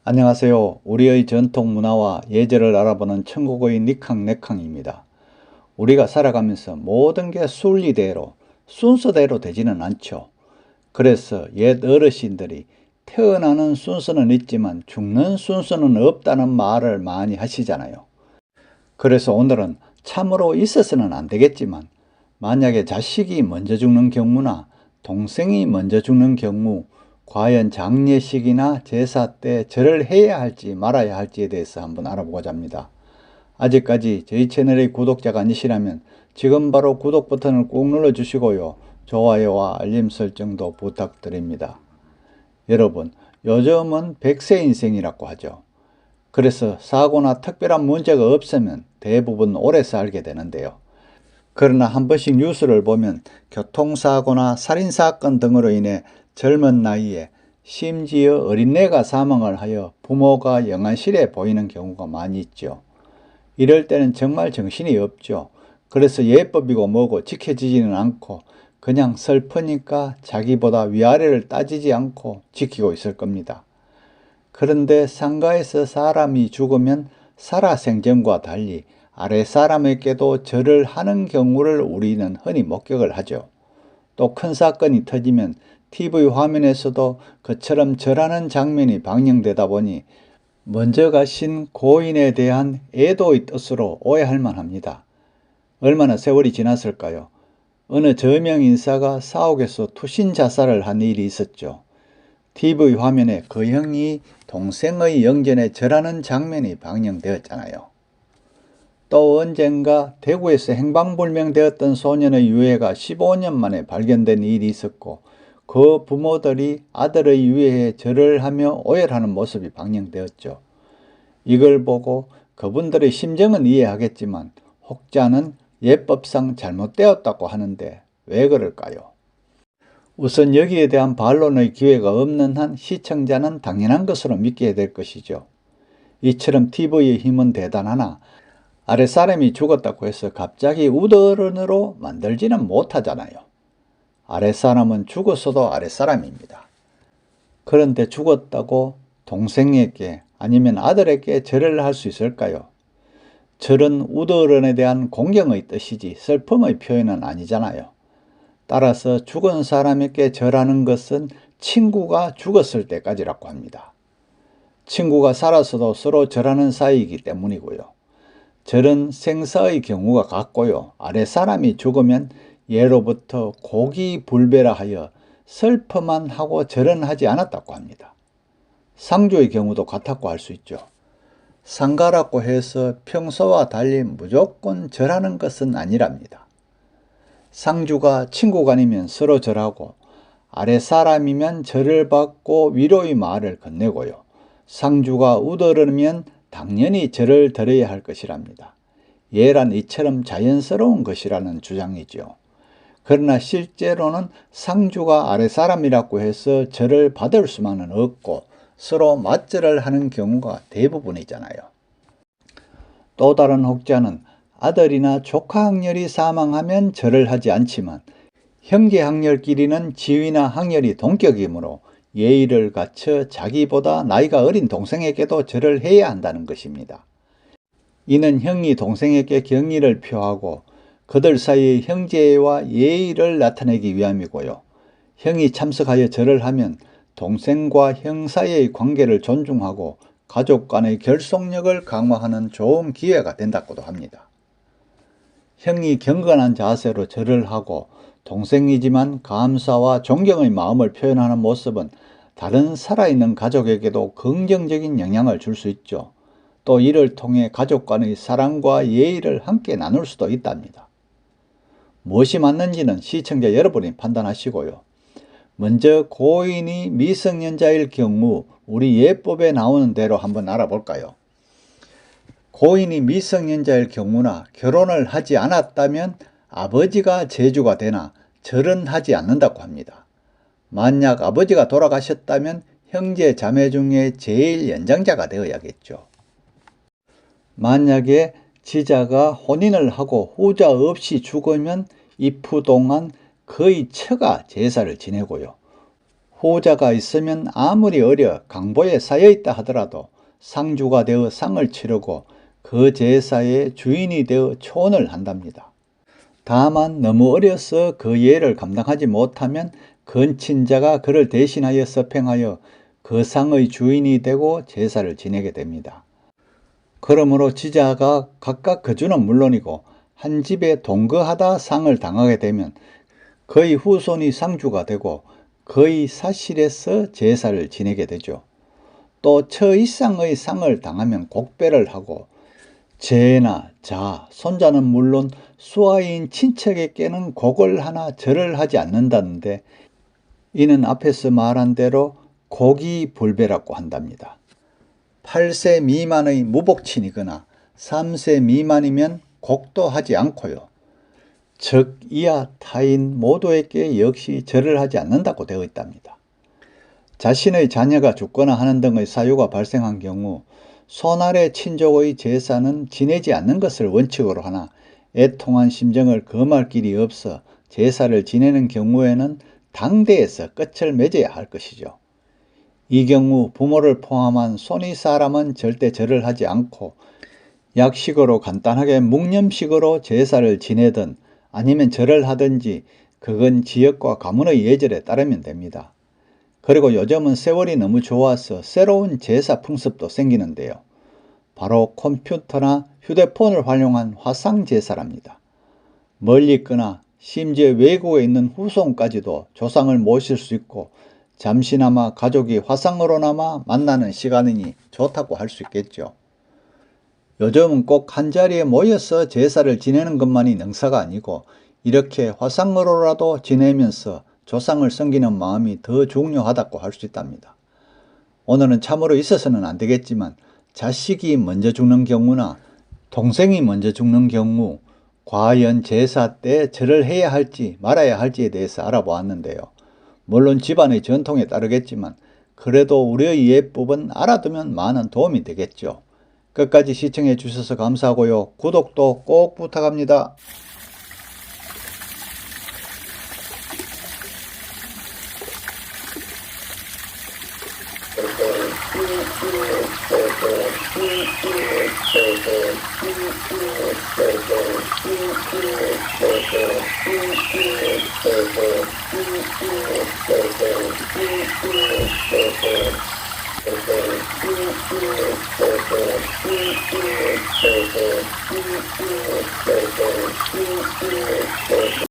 안녕하세요. 우리의 전통 문화와 예절을 알아보는 천국의 니캉네캉입니다. 우리가 살아가면서 모든 게 순리대로, 순서대로 되지는 않죠. 그래서 옛 어르신들이 태어나는 순서는 있지만 죽는 순서는 없다는 말을 많이 하시잖아요. 그래서 오늘은 참으로 있어서는 안 되겠지만 만약에 자식이 먼저 죽는 경우나 동생이 먼저 죽는 경우 과연 장례식이나 제사 때 절을 해야 할지 말아야 할지에 대해서 한번 알아보고자 합니다. 아직까지 저희 채널의 구독자가 아니시라면 지금 바로 구독 버튼을 꾹 눌러주시고요. 좋아요와 알림 설정도 부탁드립니다. 여러분, 요즘은 100세 인생이라고 하죠. 그래서 사고나 특별한 문제가 없으면 대부분 오래 살게 되는데요. 그러나 한 번씩 뉴스를 보면 교통사고나 살인사건 등으로 인해 젊은 나이에 심지어 어린애가 사망을 하여 부모가 영안실에 보이는 경우가 많이 있죠. 이럴 때는 정말 정신이 없죠. 그래서 예법이고 뭐고 지켜지지는 않고 그냥 슬프니까 자기보다 위아래를 따지지 않고 지키고 있을 겁니다. 그런데 상가에서 사람이 죽으면 살아생전과 달리 아랫사람에게도 절을 하는 경우를 우리는 흔히 목격을 하죠. 또 큰 사건이 터지면 TV 화면에서도 그처럼 절하는 장면이 방영되다 보니 먼저 가신 고인에 대한 애도의 뜻으로 오해할 만합니다. 얼마나 세월이 지났을까요? 어느 저명 인사가 사옥에서 투신 자살을 한 일이 있었죠. TV 화면에 그 형이 동생의 영전에 절하는 장면이 방영되었잖아요. 또 언젠가 대구에서 행방불명되었던 소년의 유해가 15년 만에 발견된 일이 있었고 그 부모들이 아들의 유해에 절을 하며 오열하는 모습이 방영되었죠. 이걸 보고 그분들의 심정은 이해하겠지만 혹자는 예법상 잘못되었다고 하는데 왜 그럴까요? 우선 여기에 대한 반론의 기회가 없는 한 시청자는 당연한 것으로 믿게 될 것이죠. 이처럼 TV의 힘은 대단하나 아랫사람이 죽었다고 해서 갑자기 우더른으로 만들지는 못하잖아요. 아랫사람은 죽었어도 아랫사람입니다. 그런데 죽었다고 동생에게 아니면 아들에게 절을 할 수 있을까요? 절은 우더른에 대한 공경의 뜻이지 슬픔의 표현은 아니잖아요. 따라서 죽은 사람에게 절하는 것은 친구가 죽었을 때까지라고 합니다. 친구가 살아서도 서로 절하는 사이이기 때문이고요. 절은 생사의 경우가 같고요. 아랫사람이 죽으면 예로부터 고기불배라 하여 슬퍼만 하고 절은 하지 않았다고 합니다. 상주의 경우도 같았고 할 수 있죠. 상가라고 해서 평소와 달리 무조건 절하는 것은 아니랍니다. 상주가 친구가 아니면 서로 절하고 아랫사람이면 절을 받고 위로의 말을 건네고요. 상주가 우더르면 당연히 절을 드려야 할 것이랍니다. 예란 이처럼 자연스러운 것이라는 주장이죠. 그러나 실제로는 상주가 아랫사람이라고 해서 절을 받을 수만은 없고 서로 맞절을 하는 경우가 대부분이잖아요. 또 다른 혹자는 아들이나 조카 학렬이 사망하면 절을 하지 않지만 형제 학렬끼리는 지위나 학렬이 동격이므로 예의를 갖춰 자기보다 나이가 어린 동생에게도 절을 해야 한다는 것입니다. 이는 형이 동생에게 경의를 표하고 그들 사이의 형제와 예의를 나타내기 위함이고요. 형이 참석하여 절을 하면 동생과 형 사이의 관계를 존중하고 가족 간의 결속력을 강화하는 좋은 기회가 된다고도 합니다. 형이 경건한 자세로 절을 하고 동생이지만 감사와 존경의 마음을 표현하는 모습은 다른 살아있는 가족에게도 긍정적인 영향을 줄 수 있죠. 또 이를 통해 가족 간의 사랑과 예의를 함께 나눌 수도 있답니다. 무엇이 맞는지는 시청자 여러분이 판단하시고요. 먼저 고인이 미성년자일 경우 우리 예법에 나오는 대로 한번 알아볼까요? 고인이 미성년자일 경우나 결혼을 하지 않았다면 아버지가 제주가 되나 절은 하지 않는다고 합니다. 만약 아버지가 돌아가셨다면 형제 자매 중에 제일 연장자가 되어야겠죠. 만약에 지자가 혼인을 하고 후자 없이 죽으면 이프 동안 거의 처가 제사를 지내고요. 후자가 있으면 아무리 어려 강보에 쌓여있다 하더라도 상주가 되어 상을 치르고 그 제사의 주인이 되어 초원을 한답니다. 다만 너무 어려서 그 예를 감당하지 못하면 근친자가 그를 대신하여 서팽하여 그 상의 주인이 되고 제사를 지내게 됩니다. 그러므로 지자가 각각 거주는 물론이고 한 집에 동거하다 상을 당하게 되면 그의 후손이 상주가 되고 그의 사실에서 제사를 지내게 되죠. 또 처이상의 상을 당하면 곡배를 하고 제나 자, 손자는 물론 수하인 친척에게는 곡을 하나 절을 하지 않는다는데 이는 앞에서 말한 대로 고기불배라고 한답니다. 8세 미만의 무복친이거나 3세 미만이면 곡도 하지 않고요. 즉 이하 타인 모두에게 역시 절을 하지 않는다고 되어 있답니다. 자신의 자녀가 죽거나 하는 등의 사유가 발생한 경우 손아래 친족의 제사는 지내지 않는 것을 원칙으로 하나 애통한 심정을 금할 길이 없어 제사를 지내는 경우에는 당대에서 끝을 맺어야 할 것이죠. 이 경우 부모를 포함한 손위 사람은 절대 절을 하지 않고 약식으로 간단하게 묵념식으로 제사를 지내든 아니면 절을 하든지 그건 지역과 가문의 예절에 따르면 됩니다. 그리고 요즘은 세월이 너무 좋아서 새로운 제사 풍습도 생기는데요. 바로 컴퓨터나 휴대폰을 활용한 화상제사랍니다. 멀리 있거나 심지어 외국에 있는 후손까지도 조상을 모실 수 있고 잠시나마 가족이 화상으로나마 만나는 시간이니 좋다고 할 수 있겠죠. 요즘은 꼭 한자리에 모여서 제사를 지내는 것만이 능사가 아니고 이렇게 화상으로라도 지내면서 조상을 섬기는 마음이 더 중요하다고 할 수 있답니다. 오늘은 참으로 있어서는 안 되겠지만 자식이 먼저 죽는 경우나 동생이 먼저 죽는 경우 과연 제사 때 절을 해야 할지 말아야 할지에 대해서 알아보았는데요. 물론 집안의 전통에 따르겠지만 그래도 우리의 예법은 알아두면 많은 도움이 되겠죠. 끝까지 시청해 주셔서 감사하고요. 구독도 꼭 부탁합니다.